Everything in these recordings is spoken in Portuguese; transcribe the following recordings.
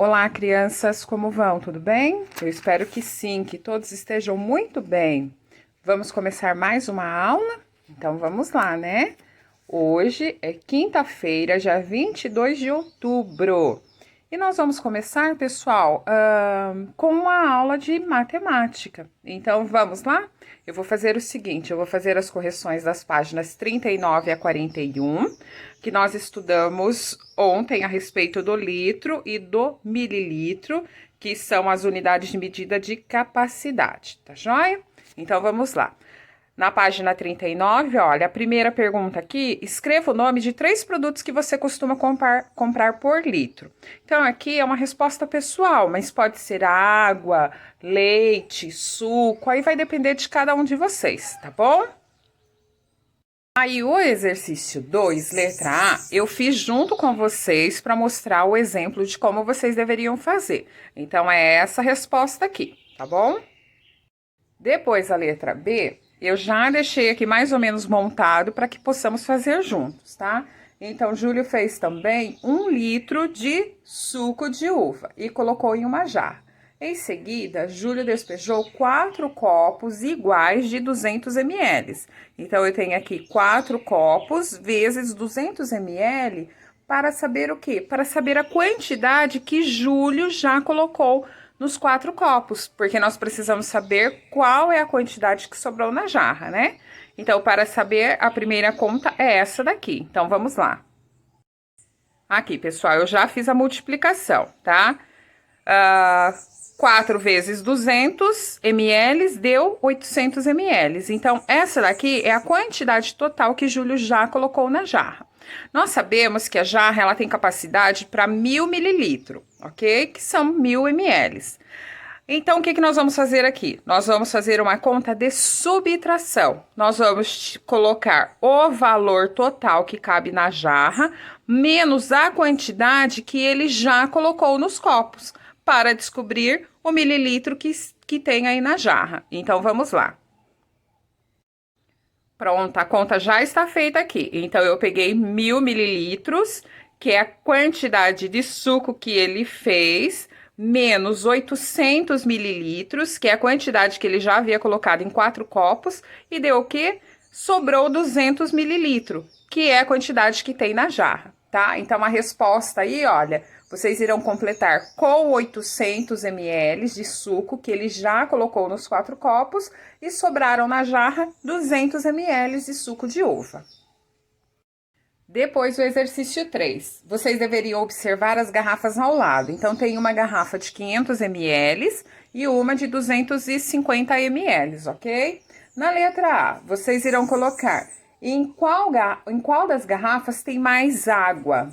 Olá, crianças, como vão? Tudo bem? Eu espero que sim, que todos estejam muito bem. Vamos começar mais uma aula? Então vamos lá, né? Hoje é quinta-feira, dia 22 de outubro. E nós vamos começar, pessoal, com uma aula de matemática. Então vamos lá? Eu vou fazer o seguinte, eu vou fazer as correções das páginas 39 a 41, que nós estudamos ontem a respeito do litro e do mililitro, que são as unidades de medida de capacidade, tá joia? Então vamos lá. Na página 39, olha, a primeira pergunta aqui, escreva o nome de 3 produtos que você costuma comprar por litro. Então, aqui é uma resposta pessoal, mas pode ser água, leite, suco, aí vai depender de cada um de vocês, tá bom? Aí, o exercício 2, letra A, eu fiz junto com vocês para mostrar o exemplo de como vocês deveriam fazer. Então, é essa resposta aqui, tá bom? Depois, a letra B, eu já deixei aqui mais ou menos montado para que possamos fazer juntos, tá? Então, Júlio fez também 1 litro de suco de uva e colocou em uma jarra. Em seguida, Júlio despejou 4 copos iguais de 200 ml. Então, eu tenho aqui 4 copos vezes 200 ml para saber o quê? Para saber a quantidade que Júlio já colocou nos 4 copos, porque nós precisamos saber qual é a quantidade que sobrou na jarra, né? Então, para saber, a primeira conta é essa daqui. Então, vamos lá. Aqui, pessoal, eu já fiz a multiplicação, tá? 4 vezes 200 ml deu 800 ml. Então, essa daqui é a quantidade total que Júlio já colocou na jarra. Nós sabemos que a jarra ela tem capacidade para 1000 mililitros, ok? Que são 1000 ml. Então, o que nós vamos fazer aqui? Nós vamos fazer uma conta de subtração. Nós vamos colocar o valor total que cabe na jarra, menos a quantidade que ele já colocou nos copos, para descobrir o mililitro que tem aí na jarra. Então, vamos lá. Pronto, a conta já está feita aqui. Então, eu peguei 1000 mililitros, que é a quantidade de suco que ele fez, menos 800 mililitros, que é a quantidade que ele já havia colocado em 4 copos, e deu o quê? Sobrou 200 mililitros, que é a quantidade que tem na jarra, tá? Então, a resposta aí, olha, vocês irão completar com 800 ml de suco que ele já colocou nos 4 copos e sobraram na jarra 200 ml de suco de uva. Depois, o exercício 3. Vocês deveriam observar as garrafas ao lado. Então, tem uma garrafa de 500 ml e uma de 250 ml, ok? Na letra A, vocês irão colocar em qual das garrafas tem mais água?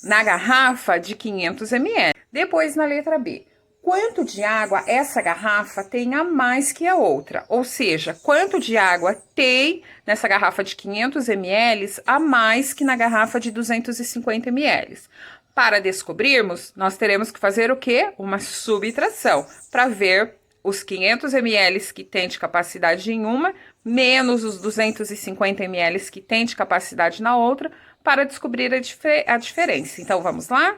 Na garrafa de 500 ml. Depois, na letra B, quanto de água essa garrafa tem a mais que a outra? Ou seja, quanto de água tem nessa garrafa de 500 ml a mais que na garrafa de 250 ml? Para descobrirmos, nós teremos que fazer o quê? Uma subtração, para ver os 500 ml que tem de capacidade em uma, menos os 250 ml que tem de capacidade na outra, para descobrir a diferença. Então, vamos lá?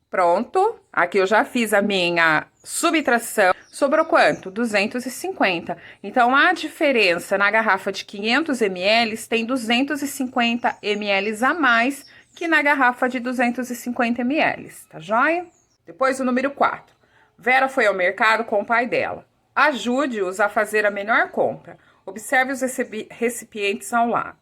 Pronto, aqui eu já fiz a minha subtração. Sobrou quanto? 250. Então, a diferença na garrafa de 500 ml tem 250 ml a mais que na garrafa de 250 ml, tá joia? Depois, o número 4. Vera foi ao mercado com o pai dela. Ajude-os a fazer a melhor compra. Observe os recipientes ao lado.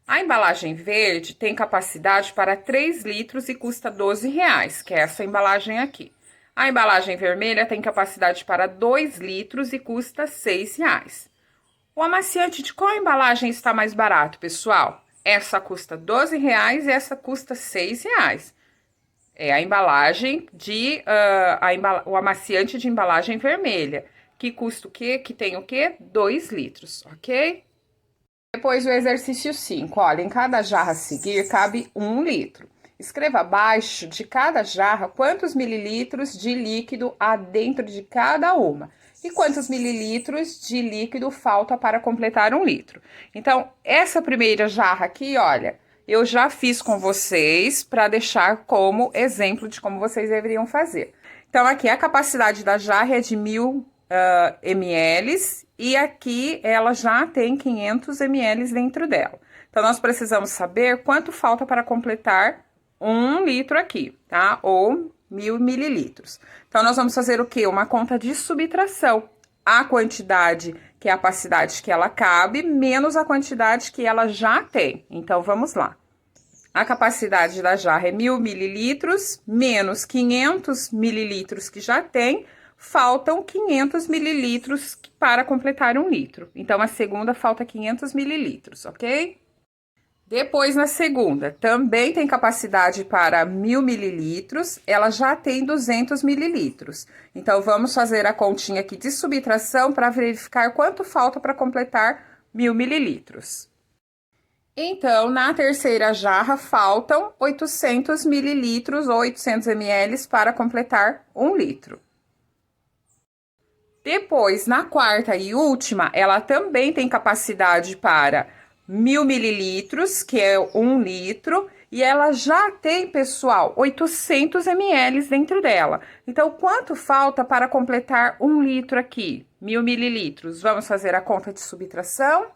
A embalagem verde tem capacidade para 3 litros e custa R$12, que é essa embalagem aqui. A embalagem vermelha tem capacidade para 2 litros e custa R$6. O amaciante de qual embalagem está mais barato, pessoal? Essa custa R$12 e essa custa R$6. É a embalagem o amaciante de embalagem vermelha, que custa o quê? Que tem o quê? 2 litros, ok? Depois o exercício 5, olha, em cada jarra a seguir cabe 1 litro. Escreva abaixo de cada jarra quantos mililitros de líquido há dentro de cada uma e quantos mililitros de líquido falta para completar 1 litro. Então, essa primeira jarra aqui, olha, eu já fiz com vocês para deixar como exemplo de como vocês deveriam fazer. Então, aqui a capacidade da jarra é de 1000 ml e aqui ela já tem 500 ml dentro dela. Então, nós precisamos saber quanto falta para completar 1 litro aqui, tá? Ou 1000 mililitros. Então, nós vamos fazer o quê? Uma conta de subtração. A quantidade, que é a capacidade que ela cabe, menos a quantidade que ela já tem. Então, vamos lá. A capacidade da jarra é 1000 mililitros, menos 500 mililitros que já tem, faltam 500 mililitros para completar 1 litro. Então, a segunda falta 500 mililitros, ok? Depois, na segunda, também tem capacidade para 1000 mililitros, ela já tem 200 mililitros. Então, vamos fazer a continha aqui de subtração para verificar quanto falta para completar 1000 mililitros. Então, na terceira jarra, faltam 800 mililitros ou 800 ml para completar 1 litro. Depois, na quarta e última, ela também tem capacidade para 1000 mililitros, que é 1 litro, e ela já tem, pessoal, 800 ml dentro dela. Então, quanto falta para completar 1 litro aqui? 1000 mililitros. Vamos fazer a conta de subtração?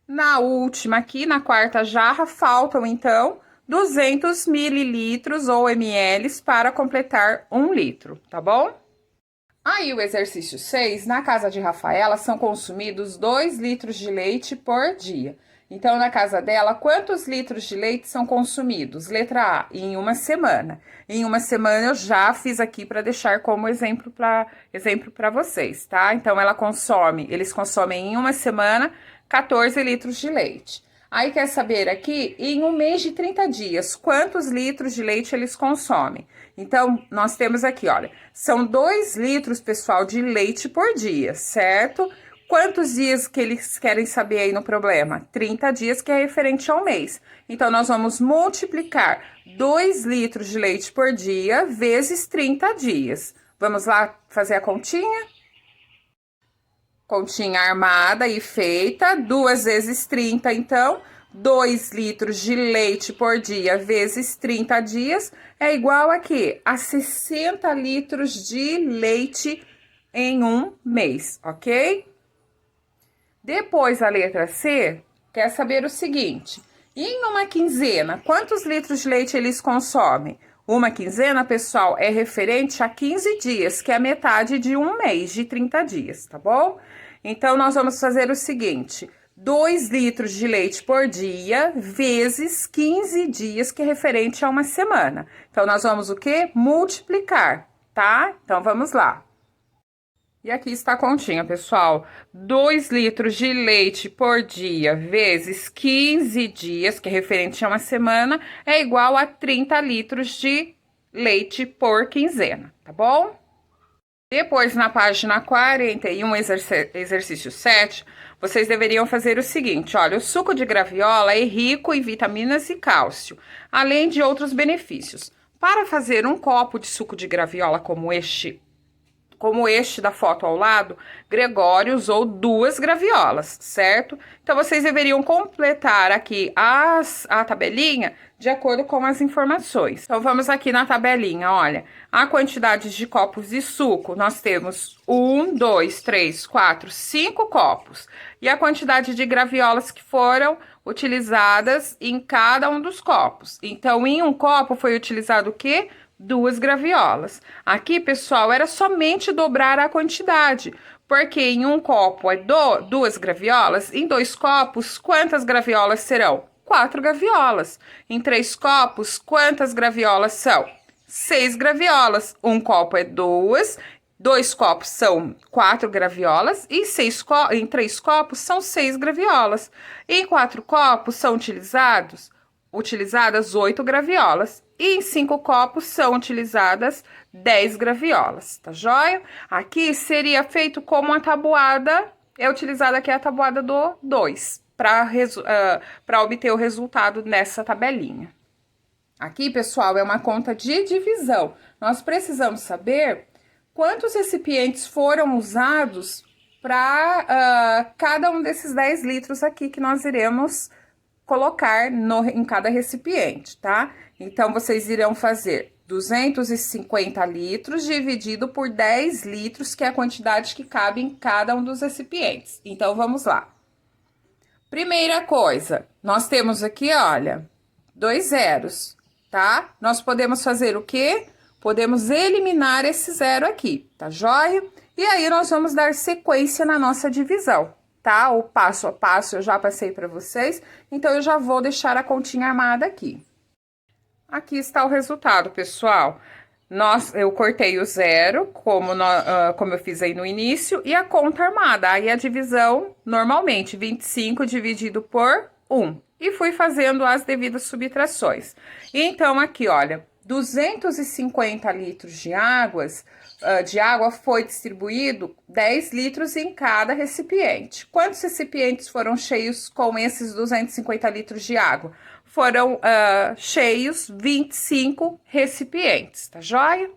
Na última aqui, na quarta jarra, faltam, então, 200 mililitros ou ml para completar 1 litro, tá bom? Aí, o exercício 6, na casa de Rafaela, são consumidos 2 litros de leite por dia. Então, na casa dela, quantos litros de leite são consumidos? Letra A, em uma semana. Em uma semana, eu já fiz aqui para deixar como exemplo para vocês, tá? Então, eles consomem em uma semana 14 litros de leite. Aí, quer saber aqui, em um mês de 30 dias, quantos litros de leite eles consomem? Então, nós temos aqui, olha, são 2 litros, pessoal, de leite por dia, certo? Quantos dias que eles querem saber aí no problema? 30 dias, que é referente ao mês. Então, nós vamos multiplicar 2 litros de leite por dia vezes 30 dias. Vamos lá fazer a continha? Continha armada e feita, 2 vezes 30, então, 2 litros de leite por dia vezes 30 dias é igual a quê? A 60 litros de leite em um mês, ok? Depois, a letra C quer saber o seguinte: em uma quinzena, quantos litros de leite eles consomem? Uma quinzena, pessoal, é referente a 15 dias, que é a metade de um mês, de 30 dias, tá bom? Então, nós vamos fazer o seguinte: 2 litros de leite por dia, vezes 15 dias, que é referente a uma semana. Então, nós vamos o quê? Multiplicar, tá? Então, vamos lá. E aqui está a continha, pessoal. 2 litros de leite por dia vezes 15 dias, que é referente a uma semana, é igual a 30 litros de leite por quinzena, tá bom? Depois, na página 41, exercício 7, vocês deveriam fazer o seguinte, olha, o suco de graviola é rico em vitaminas e cálcio, além de outros benefícios. Para fazer um copo de suco de graviola como este da foto ao lado, Gregório usou 2 graviolas, certo? Então, vocês deveriam completar aqui a tabelinha de acordo com as informações. Então, vamos aqui na tabelinha, olha, a quantidade de copos de suco, nós temos 1, 2, 3, 4, 5 copos. E a quantidade de graviolas que foram utilizadas em cada um dos copos. Então, em um copo foi utilizado o quê? 2 graviolas. Aqui, pessoal, era somente dobrar a quantidade, porque em um copo é 2 graviolas, em 2 copos, quantas graviolas serão? 4 graviolas. Em 3 copos, quantas graviolas são? 6 graviolas. Um copo é 2, 2 copos são 4 graviolas e em 3 copos são 6 graviolas. Em 4 copos são utilizadas 8 graviolas. E em 5 copos são utilizadas 10 graviolas, tá joia? Aqui seria feito como uma tabuada, é utilizada aqui a tabuada do 2, para obter o resultado nessa tabelinha. Aqui, pessoal, é uma conta de divisão. Nós precisamos saber quantos recipientes foram usados para cada um desses 10 litros aqui que nós iremos colocar em cada recipiente, tá? Então, vocês irão fazer 250 litros dividido por 10 litros, que é a quantidade que cabe em cada um dos recipientes. Então, vamos lá. Primeira coisa, nós temos aqui, olha, 2 zeros, tá? Nós podemos fazer o quê? Podemos eliminar esse zero aqui, tá joia? E aí, nós vamos dar sequência na nossa divisão, tá? O passo a passo eu já passei para vocês, então eu já vou deixar a continha armada aqui. Aqui está o resultado, pessoal. Eu cortei o zero, como eu fiz aí no início, e a conta armada. Aí a divisão, normalmente, 25 dividido por 1. E fui fazendo as devidas subtrações. Então, aqui, olha, 250 litros de água foi distribuído 10 litros em cada recipiente. Quantos recipientes foram cheios com esses 250 litros de água? Foram cheios 25 recipientes, tá joia?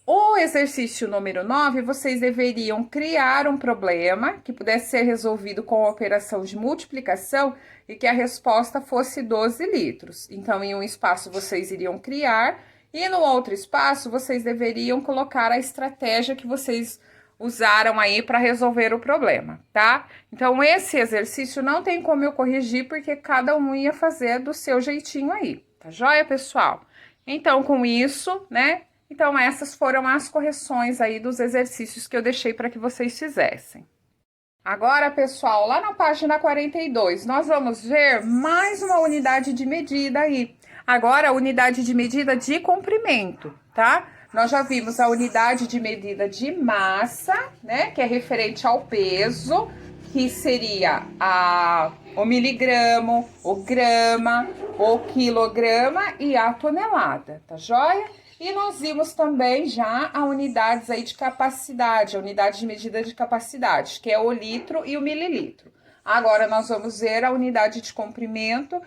O exercício número 9, vocês deveriam criar um problema que pudesse ser resolvido com a operação de multiplicação e que a resposta fosse 12 litros. Então, em um espaço, vocês iriam criar e no outro espaço, vocês deveriam colocar a estratégia que vocês usaram aí para resolver o problema, tá? Então, esse exercício não tem como eu corrigir, porque cada um ia fazer do seu jeitinho aí, tá joia, pessoal? Então, com isso, né? Então, essas foram as correções aí dos exercícios que eu deixei para que vocês fizessem. Agora, pessoal, lá na página 42, nós vamos ver mais uma unidade de medida aí. Agora, a unidade de medida de comprimento, tá? Nós já vimos a unidade de medida de massa, né? Que é referente ao peso, que seria o miligramo, o grama, o quilograma e a tonelada, tá joia? E nós vimos também já a unidades aí de capacidade, a unidade de medida de capacidade, que é o litro e o mililitro. Agora, nós vamos ver a unidade de comprimento.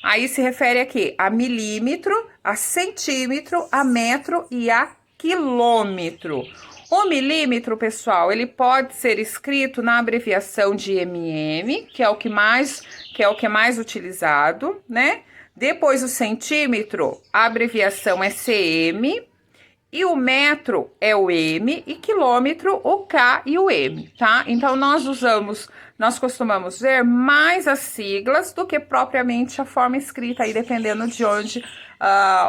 Aí se refere aqui a milímetro, a centímetro, a metro e a quilômetro. O milímetro, pessoal, ele pode ser escrito na abreviação de mm, que é o que é mais utilizado, né? Depois o centímetro, a abreviação é cm, e o metro é o M, e quilômetro o K e o M, tá? Então, nós costumamos ver mais as siglas do que propriamente a forma escrita aí, dependendo de onde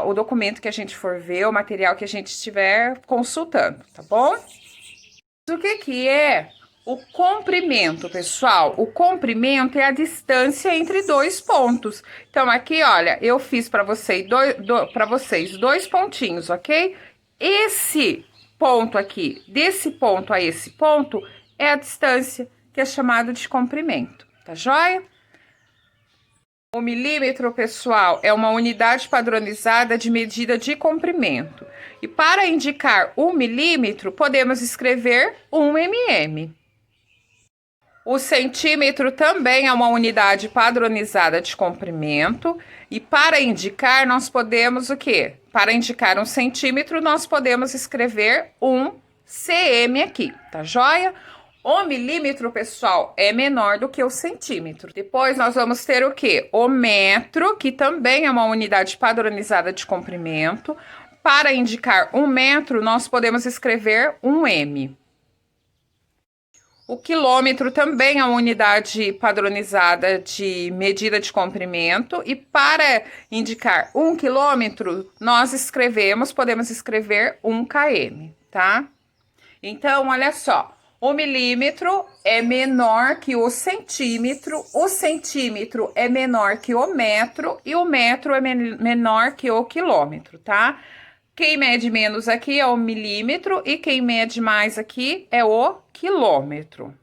o documento que a gente for ver, o material que a gente estiver consultando, tá bom? O que é o comprimento, pessoal? O comprimento é a distância entre dois pontos. Então, aqui, olha, eu fiz para vocês dois pontinhos, ok? Esse ponto aqui, desse ponto a esse ponto, é a distância que é chamada de comprimento, tá joia? O milímetro, pessoal, é uma unidade padronizada de medida de comprimento. E para indicar 1 milímetro, podemos escrever 1 mm. O centímetro também é uma unidade padronizada de comprimento. E para indicar, nós podemos o quê? Para indicar 1 centímetro, nós podemos escrever 1 cm aqui, tá joia? O milímetro, pessoal, é menor do que o centímetro. Depois, nós vamos ter o quê? O metro, que também é uma unidade padronizada de comprimento. Para indicar 1 metro, nós podemos escrever 1 m. O quilômetro também é uma unidade padronizada de medida de comprimento. E para indicar 1 quilômetro, nós podemos escrever 1 km, tá? Então, olha só. O milímetro é menor que o centímetro é menor que o metro e o metro é menor que o quilômetro, tá? Quem mede menos aqui é o milímetro e quem mede mais aqui é o quilômetro.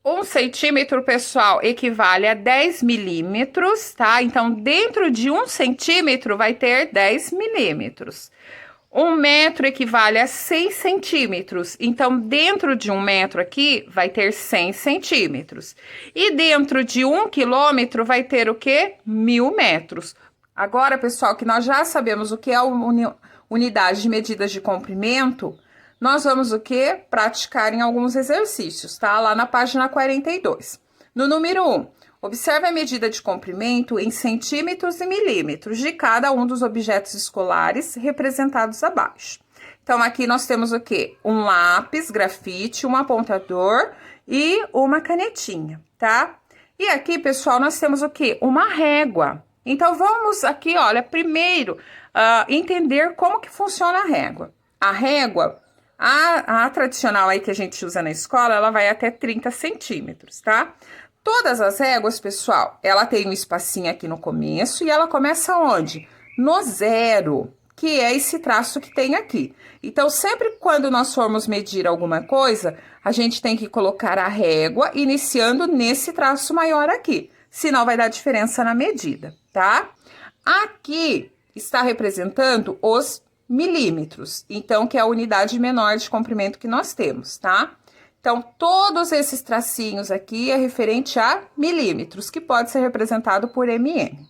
1 centímetro, pessoal, equivale a 10 milímetros, tá? Então, dentro de 1 centímetro vai ter 10 milímetros. 1 metro equivale a 100 centímetros. Então, dentro de 1 metro aqui, vai ter 100 centímetros. E dentro de 1 quilômetro, vai ter o quê? 1000 metros. Agora, pessoal, que nós já sabemos o que é a unidade de medidas de comprimento, nós vamos o quê? Praticar em alguns exercícios, tá? Lá na página 42. No número 1, Observe a medida de comprimento em centímetros e milímetros de cada um dos objetos escolares representados abaixo. Então, aqui nós temos o quê? Um lápis, grafite, um apontador e uma canetinha, tá? E aqui, pessoal, nós temos o quê? Uma régua. Então, vamos aqui, olha, primeiro, entender como que funciona a régua. A régua, a tradicional aí que a gente usa na escola, ela vai até 30 centímetros, tá? Todas as réguas, pessoal, ela tem um espacinho aqui no começo e ela começa onde? No zero, que é esse traço que tem aqui. Então, sempre quando nós formos medir alguma coisa, a gente tem que colocar a régua iniciando nesse traço maior aqui, senão vai dar diferença na medida, tá? Aqui está representando os milímetros, então, que é a unidade menor de comprimento que nós temos, tá? Então, todos esses tracinhos aqui é referente a milímetros, que pode ser representado por mm.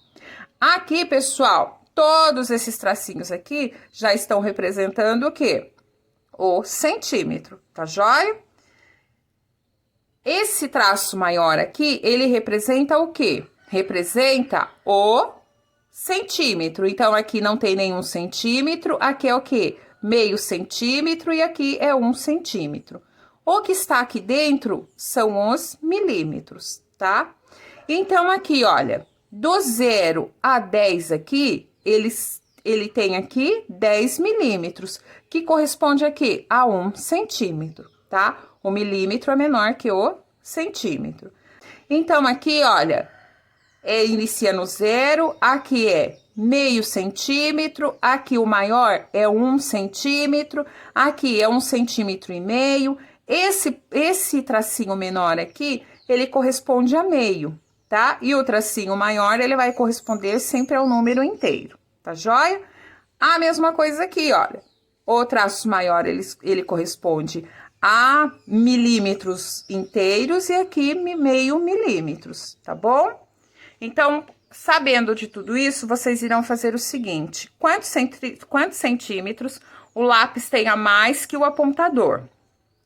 Aqui, pessoal, todos esses tracinhos aqui já estão representando o quê? O centímetro, tá joia? Esse traço maior aqui, ele representa o quê? Representa o centímetro. Então, aqui não tem nenhum centímetro, aqui é o quê? Meio centímetro e aqui é 1 centímetro. O que está aqui dentro são os milímetros, tá? Então, aqui, olha, do 0 a 10 aqui, ele tem aqui 10 milímetros, que corresponde aqui a 1 centímetro, tá? O milímetro é menor que o centímetro. Então, aqui, olha, inicia no 0, aqui é meio centímetro, aqui o maior é 1 centímetro, aqui é 1,5 centímetro. Esse tracinho menor aqui, ele corresponde a meio, tá? E o tracinho maior, ele vai corresponder sempre ao número inteiro, tá joia? A mesma coisa aqui, olha. O traço maior, ele corresponde a milímetros inteiros e aqui meio milímetros, tá bom? Então, sabendo de tudo isso, vocês irão fazer o seguinte: quantos centímetros o lápis tem a mais que o apontador?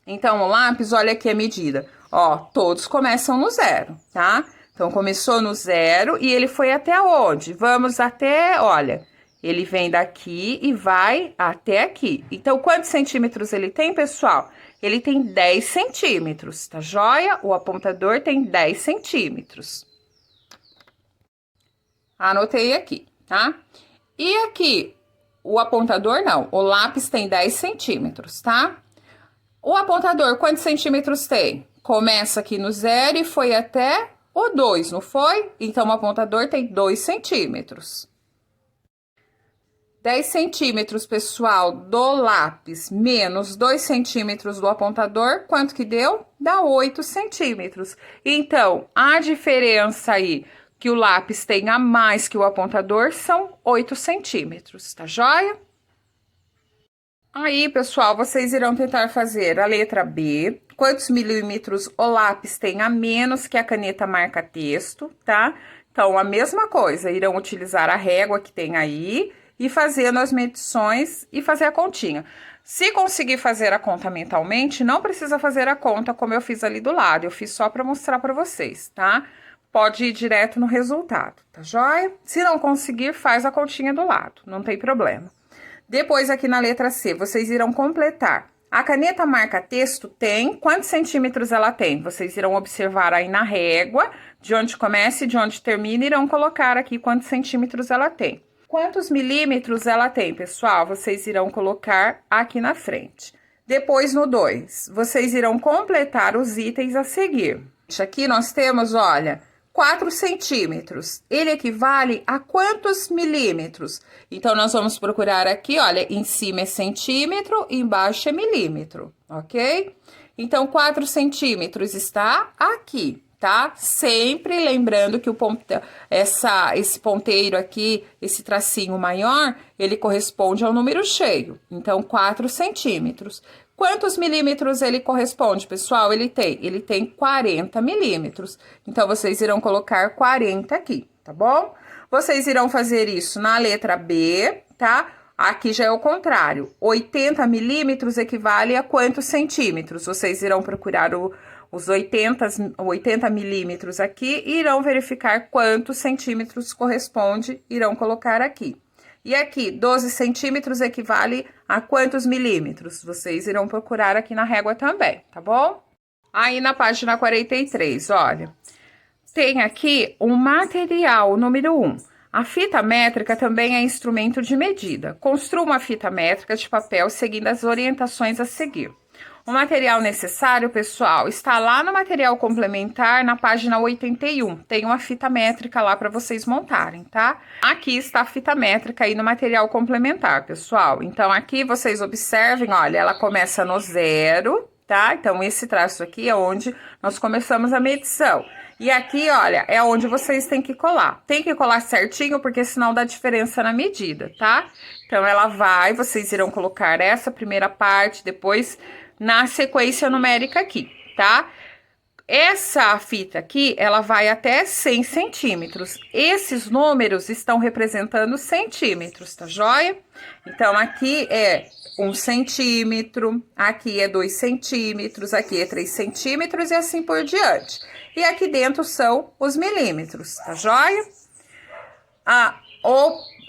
Então, o lápis, olha aqui a medida. Ó, todos começam no 0, tá? Então, começou no 0 e ele foi até onde? Vamos até, olha, ele vem daqui e vai até aqui. Então, quantos centímetros ele tem, pessoal? Ele tem 10 centímetros, tá joia? O apontador tem 10 centímetros. Anotei aqui, tá? E aqui, o apontador não, o lápis tem 10 centímetros, tá? O apontador, quantos centímetros tem? Começa aqui no 0 e foi até o 2, não foi? Então, o apontador tem 2 centímetros. 10 centímetros, pessoal, do lápis menos 2 centímetros do apontador, quanto que deu? Dá 8 centímetros. Então, a diferença aí que o lápis tem a mais que o apontador são 8 centímetros, tá joia? Aí, pessoal, vocês irão tentar fazer a letra B. Quantos milímetros o lápis tem a menos que a caneta marca-texto, tá? Então, a mesma coisa, irão utilizar a régua que tem aí e fazendo as medições e fazer a continha. Se conseguir fazer a conta mentalmente, não precisa fazer a conta como eu fiz ali do lado. Eu fiz só para mostrar para vocês, tá? Pode ir direto no resultado, tá joia? Se não conseguir, faz a continha do lado, não tem problema. Depois, aqui na letra C, vocês irão completar. A caneta marca-texto tem, quantos centímetros ela tem? Vocês irão observar aí na régua, de onde começa e de onde termina, irão colocar aqui quantos centímetros ela tem. Quantos milímetros ela tem, pessoal? Vocês irão colocar aqui na frente. Depois, no 2, vocês irão completar os itens a seguir. Aqui nós temos, olha, 4 centímetros, ele equivale a quantos milímetros? Então, nós vamos procurar aqui, olha, em cima é centímetro, embaixo é milímetro, ok? Então, 4 centímetros está aqui, tá? Sempre lembrando que esse ponteiro aqui, esse tracinho maior, ele corresponde ao número cheio. Então, 4 centímetros. Quantos milímetros ele corresponde, pessoal? Ele tem 40 milímetros. Então, vocês irão colocar 40 aqui, tá bom? Vocês irão fazer isso na letra B, tá? Aqui já é o contrário. 80 milímetros equivale a quantos centímetros? Vocês irão procurar os 80 milímetros aqui, irão verificar quantos centímetros corresponde, irão colocar aqui. E aqui, 12 centímetros equivale a quantos milímetros? Vocês irão procurar aqui na régua também, tá bom? Aí na página 43, olha, tem aqui um material, número 1. A fita métrica também é instrumento de medida. Construa uma fita métrica de papel seguindo as orientações a seguir. O material necessário, pessoal, está lá no material complementar, na página 81. Tem uma fita métrica lá para vocês montarem, tá? Aqui está a fita métrica aí no material complementar, pessoal. Então, aqui vocês observem, olha, ela começa no 0, tá? Então, esse traço aqui é onde nós começamos a medição. E aqui, olha, é onde vocês têm que colar. Tem que colar certinho, porque senão dá diferença na medida, tá? Então, ela vai, vocês irão colocar essa primeira parte, depois na sequência numérica aqui, tá? Essa fita aqui, ela vai até 100 centímetros. Esses números estão representando centímetros, tá joia? Então, aqui é 1 centímetro, aqui é 2 centímetros, aqui é 3 centímetros e assim por diante. E aqui dentro são os milímetros, tá joia?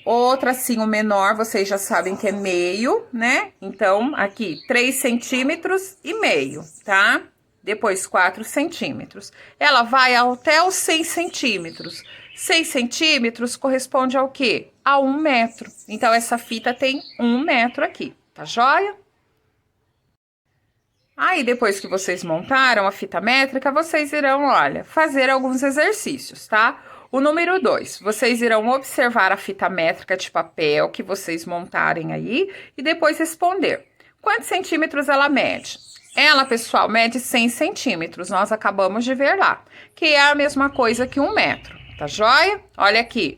Outra assim, o menor, vocês já sabem que é meio, né? Então, aqui, 3 centímetros e meio, tá? Depois, 4 centímetros. Ela vai até os 100 centímetros. 6 centímetros corresponde ao quê? A 1 metro. Então, essa fita tem 1 metro aqui, tá joia? Aí, depois que vocês montaram a fita métrica, vocês irão, olha, fazer alguns exercícios, tá? O número 2, vocês irão observar a fita métrica de papel que vocês montarem aí e depois responder. Quantos centímetros ela mede? Ela, pessoal, mede 100 centímetros, nós acabamos de ver lá, que é a mesma coisa que 1 metro, tá joia? Olha aqui.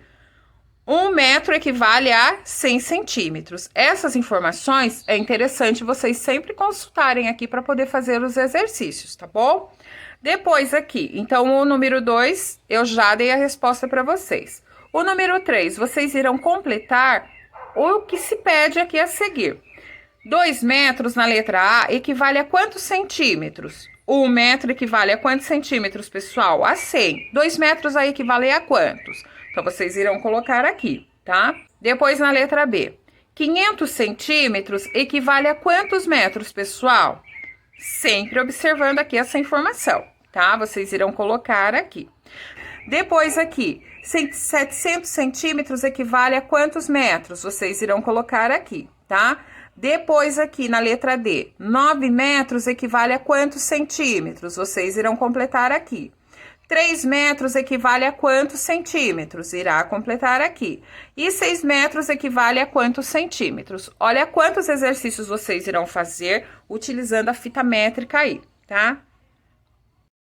1 metro equivale a 100 centímetros. Essas informações é interessante vocês sempre consultarem aqui para poder fazer os exercícios, tá bom? Depois aqui, então o número 2, eu já dei a resposta para vocês. O número 3, vocês irão completar o que se pede aqui a seguir. 2 metros na letra A equivale a quantos centímetros? 1 metro equivale a quantos centímetros, pessoal? A 100. 2 metros aí equivale a quantos? Então, vocês irão colocar aqui, tá? Depois, na letra B. 500 centímetros equivale a quantos metros, pessoal? Sempre observando aqui essa informação, tá? Vocês irão colocar aqui. Depois, aqui. 700 centímetros equivale a quantos metros? Vocês irão colocar aqui, tá? Depois, aqui, na letra D. 9 metros equivale a quantos centímetros? Vocês irão completar aqui. 3 metros equivale a quantos centímetros? Irá completar aqui. E 6 metros equivale a quantos centímetros? Olha quantos exercícios vocês irão fazer utilizando a fita métrica aí, tá?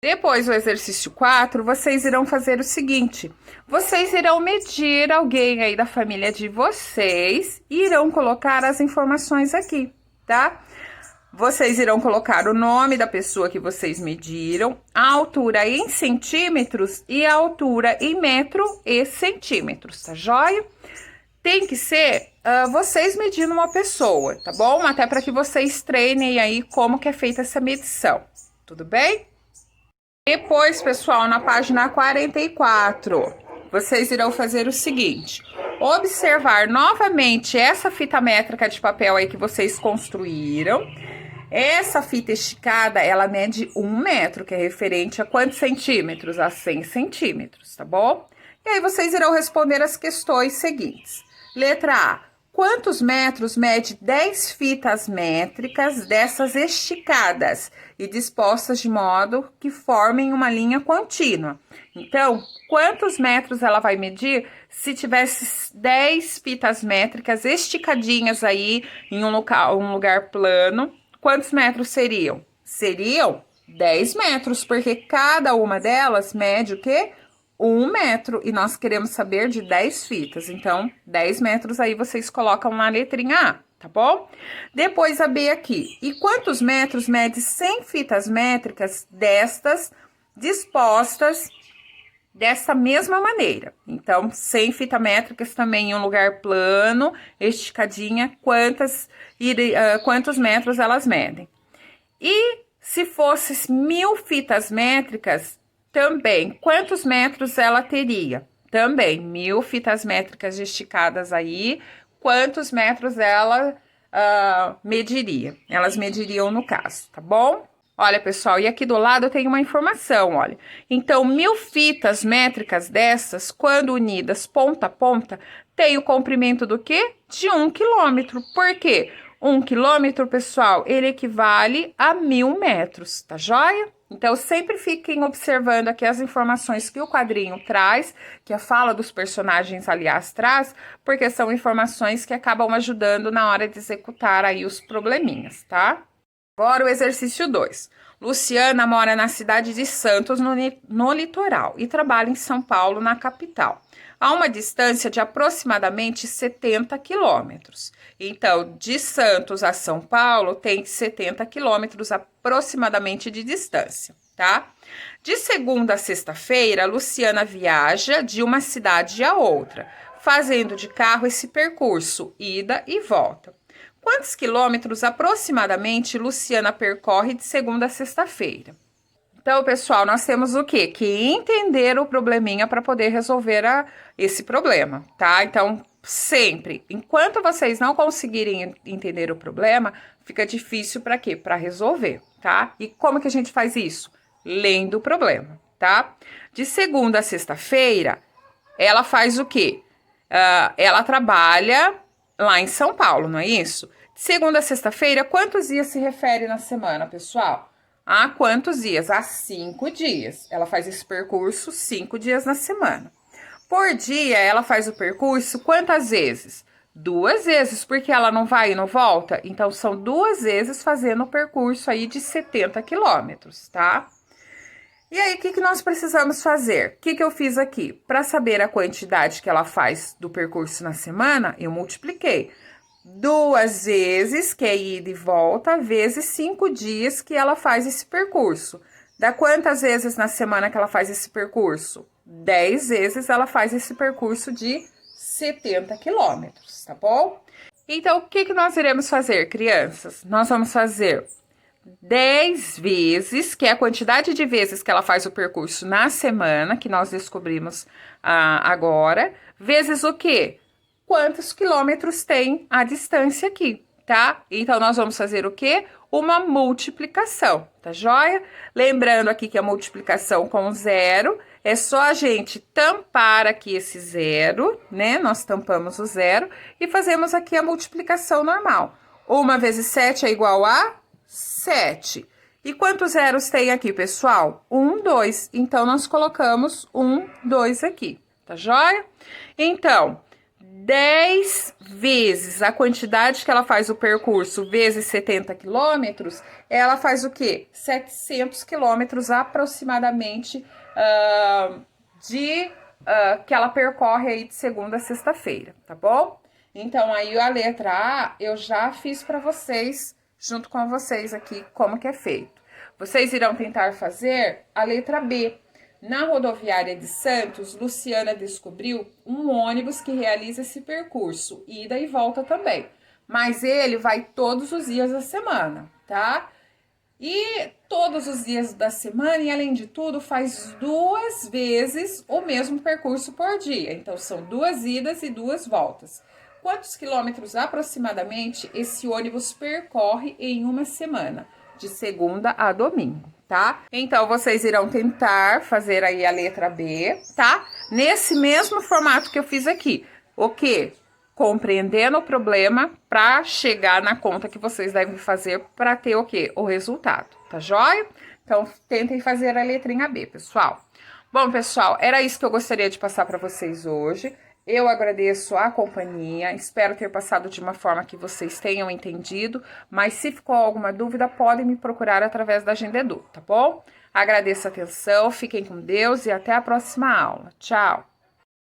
Depois do exercício 4, vocês irão fazer o seguinte. Vocês irão medir alguém aí da família de vocês e irão colocar as informações aqui, tá? Vocês irão colocar o nome da pessoa que vocês mediram, a altura em centímetros e a altura em metro e centímetros, tá joia? Tem que ser vocês medindo uma pessoa, tá bom? Até para que vocês treinem aí como que é feita essa medição, tudo bem? Depois, pessoal, na página 44, vocês irão fazer o seguinte. Observar novamente essa fita métrica de papel aí que vocês construíram. Essa fita esticada, ela mede 1 metro, que é referente a quantos centímetros? A 100 centímetros, tá bom? E aí, vocês irão responder as questões seguintes. Letra A. Quantos metros mede 10 fitas métricas dessas esticadas e dispostas de modo que formem uma linha contínua? Então, quantos metros ela vai medir se tivesse 10 fitas métricas esticadinhas aí em um lugar plano? Quantos metros seriam? Seriam 10 metros, porque cada uma delas mede o quê? 1 metro, e nós queremos saber de 10 fitas. Então, 10 metros aí vocês colocam na letrinha A, tá bom? Depois a B aqui. E quantos metros mede 100 fitas métricas destas dispostas dessa mesma maneira? Então, 100 fitas métricas também em um lugar plano, esticadinha, quantos metros elas medem? E Se fosse 1000 fitas métricas, também, quantos metros ela teria? Também, 1000 fitas métricas esticadas aí, quantos metros ela mediria? Elas mediriam no caso, tá bom? Olha, pessoal, e aqui do lado eu tenho uma informação, olha. Então, 1000 fitas métricas dessas, quando unidas ponta a ponta, tem o comprimento do quê? De 1 quilômetro. Por quê? 1 quilômetro, pessoal, ele equivale a 1000 metros, tá joia? Então, sempre fiquem observando aqui as informações que o quadrinho traz, que a fala dos personagens, aliás, traz, porque são informações que acabam ajudando na hora de executar aí os probleminhas, tá? Agora o exercício 2. Luciana mora na cidade de Santos, no litoral, e trabalha em São Paulo, na capital, a uma distância de aproximadamente 70 quilômetros. Então, de Santos a São Paulo tem 70 quilômetros aproximadamente de distância, tá? De segunda a sexta-feira, Luciana viaja de uma cidade a outra, fazendo de carro esse percurso, ida e volta. Quantos quilômetros aproximadamente Luciana percorre de segunda a sexta-feira? Então, pessoal, nós temos o quê? Que entender o probleminha para poder resolver esse problema, tá? Então, sempre, enquanto vocês não conseguirem entender o problema, fica difícil para quê? Para resolver, tá? E como que a gente faz isso? Lendo o problema, tá? De segunda a sexta-feira, ela faz o quê? Ela trabalha lá em São Paulo, não é isso? De segunda a sexta-feira, quantos dias se refere na semana, pessoal? A quantos dias? A 5 dias. Ela faz esse percurso 5 dias na semana. Por dia, ela faz o percurso quantas vezes? 2 vezes, porque ela não vai e não volta. Então, são 2 vezes fazendo o percurso aí de 70 quilômetros, tá? E aí, o que nós precisamos fazer? O que eu fiz aqui? Para saber a quantidade que ela faz do percurso na semana, eu multipliquei. 2 vezes, que é ida e volta, vezes 5 dias que ela faz esse percurso. Dá quantas vezes na semana que ela faz esse percurso? 10 vezes ela faz esse percurso de 70 quilômetros, tá bom? Então, o que nós iremos fazer, crianças? Nós vamos fazer 10 vezes, que é a quantidade de vezes que ela faz o percurso na semana, que nós descobrimos agora, vezes o quê? Quantos quilômetros tem a distância aqui, tá? Então, nós vamos fazer o quê? Uma multiplicação, tá joia? Lembrando aqui que a multiplicação com zero é só a gente tampar aqui esse zero, né? Nós tampamos o zero e fazemos aqui a multiplicação normal. 1 vezes 7 é igual a 7. E quantos zeros tem aqui, pessoal? 1, 2. Então, nós colocamos 1, 2 aqui, tá joia? Então, 10 vezes a quantidade que ela faz o percurso vezes 70 quilômetros, ela faz o quê? 700 quilômetros aproximadamente que ela percorre aí de segunda a sexta-feira, tá bom? Então, aí a letra A eu já fiz para vocês, junto com vocês aqui, como que é feito. Vocês irão tentar fazer a letra B. Na rodoviária de Santos, Luciana descobriu um ônibus que realiza esse percurso, ida e volta também. Mas ele vai todos os dias da semana, tá? E todos os dias da semana, e além de tudo, faz 2 vezes o mesmo percurso por dia. Então, são 2 idas e 2 voltas. Quantos quilômetros aproximadamente esse ônibus percorre em uma semana? De segunda a domingo, tá? Então, vocês irão tentar fazer aí a letra B, tá? Nesse mesmo formato que eu fiz aqui. O quê? Compreendendo o problema para chegar na conta que vocês devem fazer para ter o quê? O resultado, tá joia? Então, tentem fazer a letrinha B, pessoal. Bom, pessoal, era isso que eu gostaria de passar para vocês hoje. Eu agradeço a companhia, espero ter passado de uma forma que vocês tenham entendido, mas se ficou alguma dúvida, podem me procurar através da Agenda Edu, tá bom? Agradeço a atenção, fiquem com Deus e até a próxima aula. Tchau!